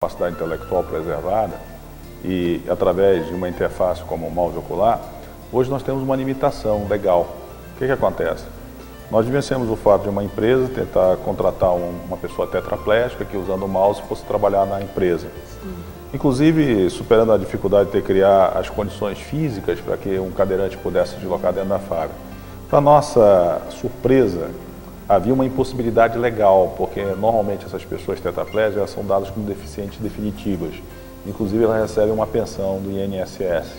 capacidade intelectual preservada e através de uma interface como o mouse ocular, hoje nós temos uma limitação legal. O que acontece? Nós vivenciamos o fato de uma empresa tentar contratar uma pessoa tetraplégica que usando o mouse fosse trabalhar na empresa. Sim. Inclusive superando a dificuldade de ter que criar as condições físicas para que um cadeirante pudesse se deslocar dentro da fábrica. Para nossa surpresa, havia uma impossibilidade legal, porque normalmente essas pessoas tetraplégicas são dadas como deficientes definitivas. Inclusive, elas recebem uma pensão do INSS.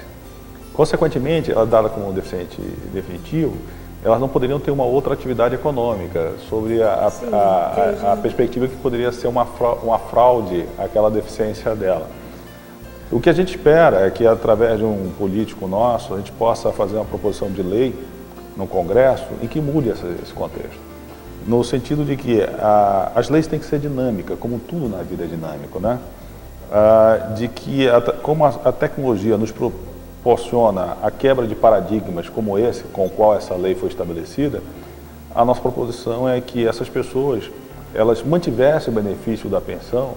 Consequentemente, ela dada como deficiente definitivo, elas não poderiam ter uma outra atividade econômica, sobre a perspectiva que poderia ser uma fraude àquela deficiência dela. O que a gente espera é que, através de um político nosso, a gente possa fazer uma proposição de lei no Congresso em que mude esse contexto. No sentido de que as leis têm que ser dinâmicas, como tudo na vida é dinâmico, né? De que, como a tecnologia nos proporciona a quebra de paradigmas como esse, com o qual essa lei foi estabelecida, a nossa proposição é que essas pessoas, elas mantivessem o benefício da pensão,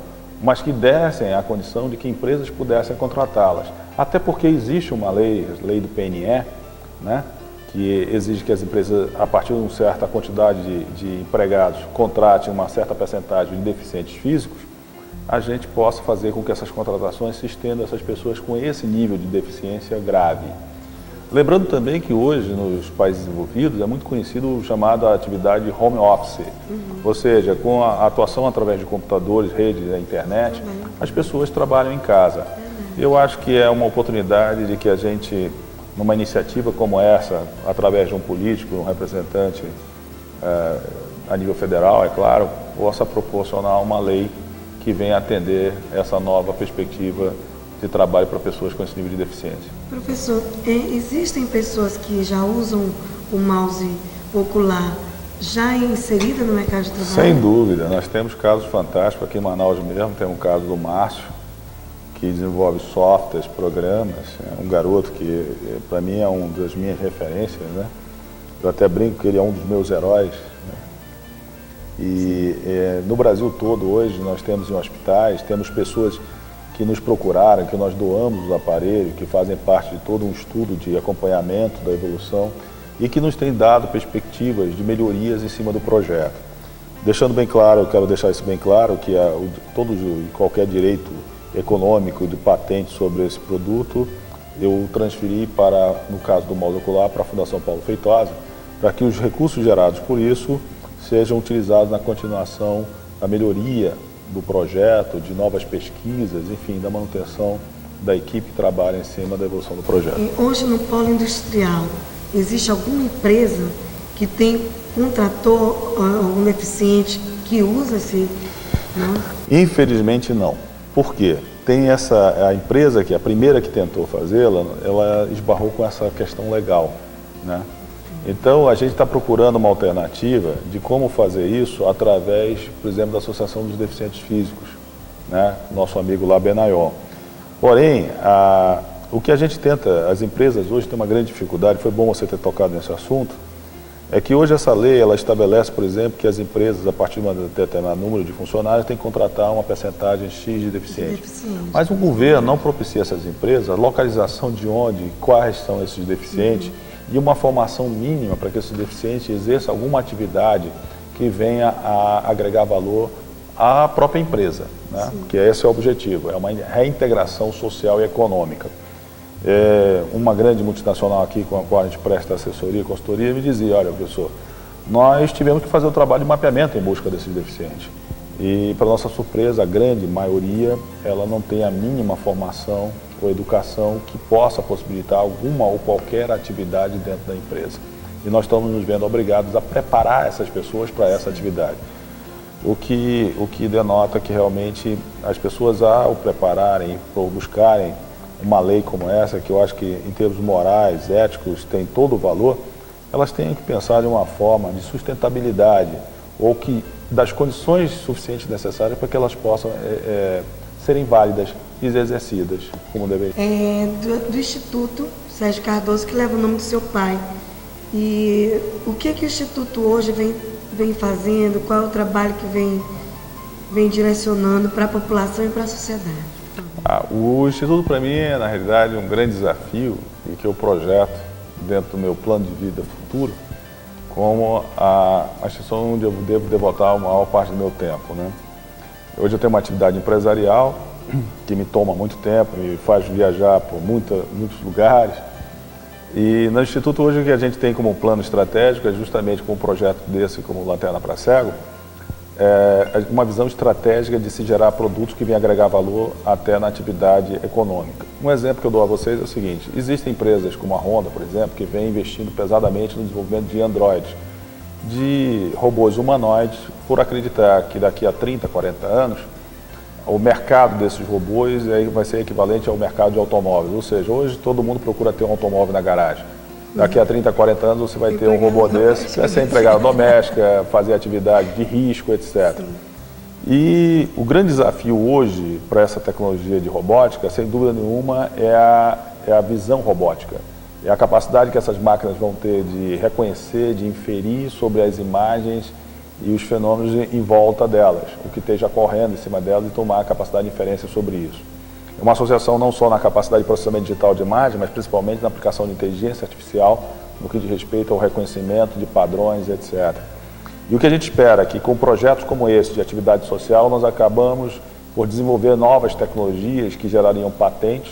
mas que dessem a condição de que empresas pudessem contratá-las. Até porque existe uma lei, a lei do PNE, né? Que exige que as empresas, a partir de uma certa quantidade de empregados, contratem uma certa percentagem de deficientes físicos, a gente possa fazer com que essas contratações se estendam a essas pessoas com esse nível de deficiência grave. Lembrando também que hoje, nos países desenvolvidos, é muito conhecido o chamado atividade home office, ou seja, com a atuação através de computadores, redes, da internet, as pessoas trabalham em casa. Eu acho que é uma oportunidade de que a gente, numa iniciativa como essa, através de um político, um representante a nível federal, é claro, possa proporcionar uma lei que venha atender essa nova perspectiva de trabalho para pessoas com esse nível de deficiência. Professor, existem pessoas que já usam o mouse ocular já inserida no mercado de trabalho? Sem dúvida, nós temos casos fantásticos, aqui em Manaus mesmo, tem um caso do Márcio, que desenvolve softwares, programas, é um garoto que para mim é uma das minhas referências, né? Eu até brinco que ele é um dos meus heróis, né? E no Brasil todo hoje nós temos em hospitais, temos pessoas que nos procuraram, que nós doamos os aparelhos, que fazem parte de todo um estudo de acompanhamento da evolução e que nos têm dado perspectivas de melhorias em cima do projeto. Deixando bem claro, eu quero deixar isso bem claro, que todo e qualquer direito econômico de patente sobre esse produto, eu transferi para, no caso do mouse ocular, para a Fundação Paulo Feitosa, para que os recursos gerados por isso sejam utilizados na continuação da melhoria do projeto, de novas pesquisas, enfim, da manutenção da equipe que trabalha em cima da evolução do projeto. E hoje no polo industrial, existe alguma empresa que contratou algum deficiente que usa esse? Não? Infelizmente não. Por quê? Tem a empresa que a primeira que tentou fazê-la, ela esbarrou com essa questão legal, né? Então a gente está procurando uma alternativa de como fazer isso através, por exemplo, da Associação dos Deficientes Físicos, né? Nosso amigo lá, Benayon. Porém, o que a gente tenta, as empresas hoje têm uma grande dificuldade, foi bom você ter tocado nesse assunto, é que hoje essa lei, ela estabelece, por exemplo, que as empresas, a partir de um determinado número de funcionários, têm que contratar uma percentagem X de deficientes. Mas o governo não propicia a essas empresas a localização de onde, quais são esses deficientes, e uma formação mínima para que esses deficientes exerçam alguma atividade que venha a agregar valor à própria empresa, né? Que esse é o objetivo, é uma reintegração social e econômica. Uma grande multinacional aqui com a qual a gente presta assessoria e consultoria me dizia, olha, professor, nós tivemos que fazer o trabalho de mapeamento em busca desses deficientes. E, para nossa surpresa, a grande maioria, ela não tem a mínima formação ou educação que possa possibilitar alguma ou qualquer atividade dentro da empresa. E nós estamos nos vendo obrigados a preparar essas pessoas para essa atividade. O que denota que realmente as pessoas, ao prepararem, ou buscarem uma lei como essa, que eu acho que em termos morais, éticos, tem todo o valor, elas têm que pensar de uma forma de sustentabilidade, ou que das condições suficientes necessárias para que elas possam serem válidas e exercidas como deveria. Do Instituto Sérgio Cardoso, que leva o nome do seu pai. E o que o Instituto hoje vem fazendo? Qual é o trabalho que vem vem direcionando para a população e para a sociedade? O Instituto, para mim, é, na realidade, um grande desafio e que eu projeto dentro do meu plano de vida futuro como a instituição onde eu devo devotar a maior parte do meu tempo, né? Hoje eu tenho uma atividade empresarial que me toma muito tempo, me faz viajar por muitos lugares. E no Instituto hoje o que a gente tem como plano estratégico é justamente com um projeto desse como Lanterna para Cego, uma visão estratégica de se gerar produtos que venham agregar valor até na atividade econômica. Um exemplo que eu dou a vocês é o seguinte: existem empresas como a Honda, por exemplo, que vem investindo pesadamente no desenvolvimento de androides, de robôs humanoides, por acreditar que daqui a 30, 40 anos, o mercado desses robôs vai ser equivalente ao mercado de automóveis. Ou seja, hoje todo mundo procura ter um automóvel na garagem. Daqui a 30, 40 anos você vai ter um robô desse que vai ser empregado doméstica, fazer atividade de risco, etc. Sim. E o grande desafio hoje para essa tecnologia de robótica, sem dúvida nenhuma, é a visão robótica. É a capacidade que essas máquinas vão ter de reconhecer, de inferir sobre as imagens e os fenômenos em volta delas, o que esteja correndo em cima delas, e tomar a capacidade de inferência sobre isso. É uma associação não só na capacidade de processamento digital de imagem, mas principalmente na aplicação de inteligência artificial no que diz respeito ao reconhecimento de padrões, etc. E o que a gente espera é que com projetos como esse de atividade social, nós acabamos por desenvolver novas tecnologias que gerariam patentes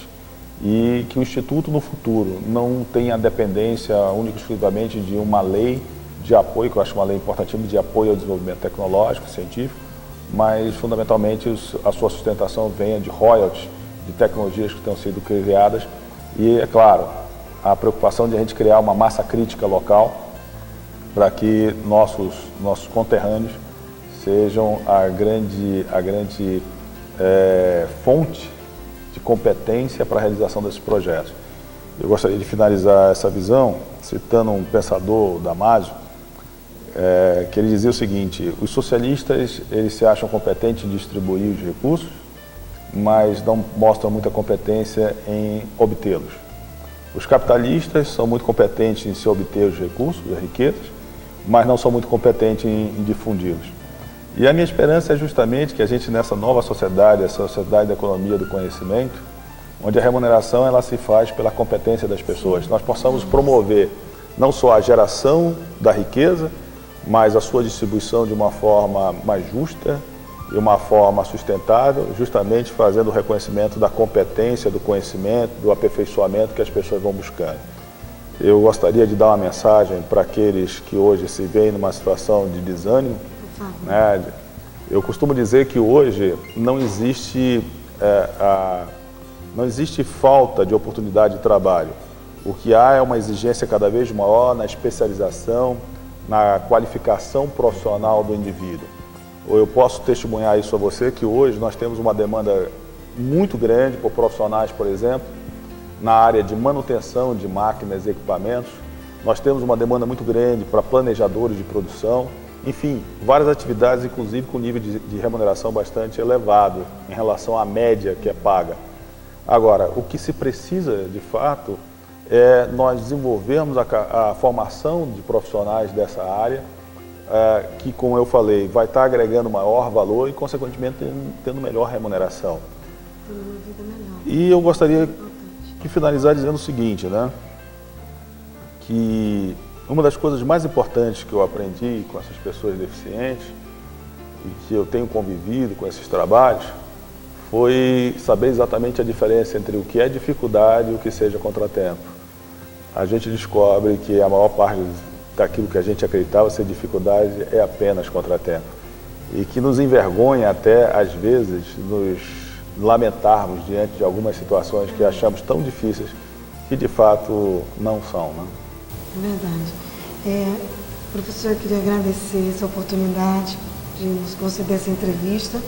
e que o Instituto no futuro não tenha dependência única e exclusivamente de uma lei de apoio, que eu acho uma lei importantíssima, de apoio ao desenvolvimento tecnológico, científico, mas fundamentalmente a sua sustentação venha de royalties, de tecnologias que tenham sido criadas e, é claro, a preocupação de a gente criar uma massa crítica local para que nossos conterrâneos sejam a grande fonte de competência para a realização desses projetos. Eu gostaria de finalizar essa visão citando um pensador, Damasio, que ele dizia o seguinte: os socialistas eles se acham competentes em distribuir os recursos, mas não mostram muita competência em obtê-los. Os capitalistas são muito competentes em se obter os recursos, as riquezas, mas não são muito competentes em difundi-los. E a minha esperança é justamente que a gente, nessa nova sociedade, essa sociedade da economia do conhecimento, onde a remuneração ela se faz pela competência das pessoas, nós possamos promover não só a geração da riqueza, mas a sua distribuição de uma forma mais justa e uma forma sustentável, justamente fazendo o reconhecimento da competência, do conhecimento, do aperfeiçoamento que as pessoas vão buscando. Eu gostaria de dar uma mensagem para aqueles que hoje se veem numa situação de desânimo, né? Eu costumo dizer que hoje não existe falta de oportunidade de trabalho. O que há é uma exigência cada vez maior na especialização, na qualificação profissional do indivíduo. Eu posso testemunhar isso a você, que hoje nós temos uma demanda muito grande por profissionais, por exemplo, na área de manutenção de máquinas e equipamentos. Nós temos uma demanda muito grande para planejadores de produção. Enfim, várias atividades, inclusive com nível de remuneração bastante elevado em relação à média que é paga. Agora, o que se precisa, de fato, é nós desenvolvermos a formação de profissionais dessa área, que, como eu falei, vai estar agregando maior valor e, consequentemente, tendo melhor remuneração. E eu gostaria de finalizar dizendo o seguinte, né? Que uma das coisas mais importantes que eu aprendi com essas pessoas deficientes e que eu tenho convivido com esses trabalhos foi saber exatamente a diferença entre o que é dificuldade e o que seja contratempo. A gente descobre que a maior parte daquilo que a gente acreditava ser dificuldade é apenas contratempo. E que nos envergonha até, às vezes, nos lamentarmos diante de algumas situações que achamos tão difíceis que de fato não são, né? É verdade. Professor, eu queria agradecer essa oportunidade de nos conceder essa entrevista.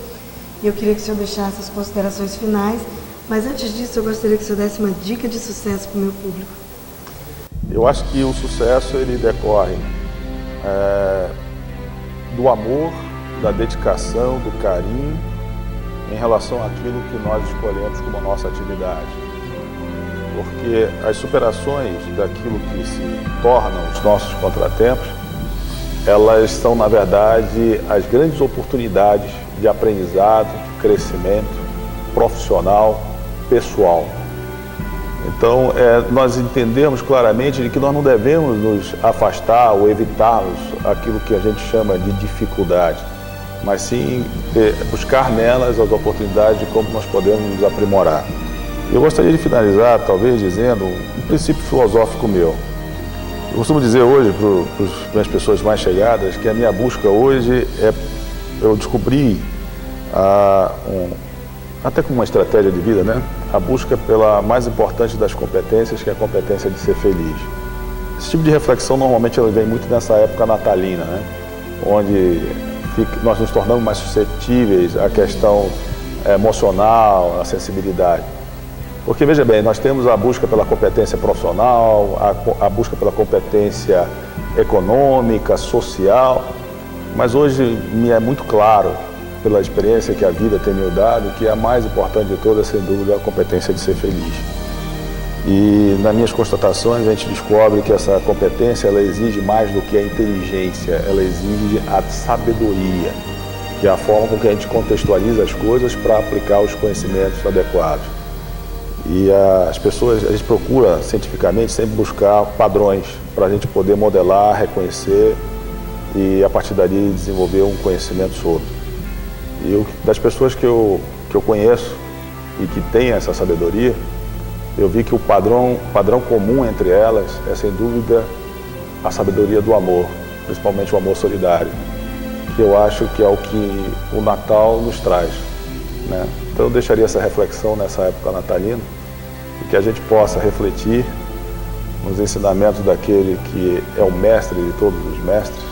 E eu queria que o senhor deixasse as considerações finais, mas antes disso eu gostaria que o senhor desse uma dica de sucesso para o meu público. Eu acho que o sucesso ele decorre do amor, da dedicação, do carinho em relação àquilo que nós escolhemos como nossa atividade. Porque as superações daquilo que se tornam os nossos contratempos, elas são, na verdade, as grandes oportunidades de aprendizado, de crescimento profissional, pessoal. Então, nós entendemos claramente de que nós não devemos nos afastar ou evitarmos aquilo que a gente chama de dificuldade, mas sim buscar nelas as oportunidades de como nós podemos nos aprimorar. Eu gostaria de finalizar, talvez, dizendo um princípio filosófico meu. Eu costumo dizer hoje para as pessoas mais chegadas que a minha busca hoje eu descobri, até como uma estratégia de vida, né? A busca pela mais importante das competências, que é a competência de ser feliz. Esse tipo de reflexão normalmente ela vem muito nessa época natalina, né? Onde nós nos tornamos mais suscetíveis à questão emocional, à sensibilidade. Porque, veja bem, nós temos a busca pela competência profissional, a busca pela competência econômica, social, mas hoje me é muito claro, pela experiência que a vida tem me dado, que a mais importante de todas, sem dúvida, é a competência de ser feliz. E nas minhas constatações a gente descobre que essa competência ela exige mais do que a inteligência, ela exige a sabedoria, que é a forma com que a gente contextualiza as coisas para aplicar os conhecimentos adequados. E as pessoas, a gente procura cientificamente sempre buscar padrões para a gente poder modelar, reconhecer e a partir dali desenvolver um conhecimento sobre. E das pessoas que eu conheço e que têm essa sabedoria, eu vi que o padrão comum entre elas é, sem dúvida, a sabedoria do amor, principalmente o amor solidário, que eu acho que é o que o Natal nos traz, né? Então eu deixaria essa reflexão nessa época natalina e que a gente possa refletir nos ensinamentos daquele que é o mestre de todos os mestres.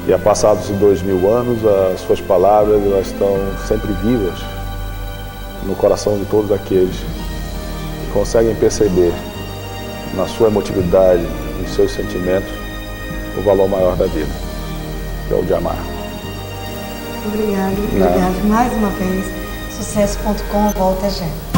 E há passados 2000 anos, as suas palavras elas estão sempre vivas no coração de todos aqueles que conseguem perceber na sua emotividade, nos seus sentimentos, o valor maior da vida, que é o de amar. Obrigada. Mais uma vez. Sucesso.com volta já.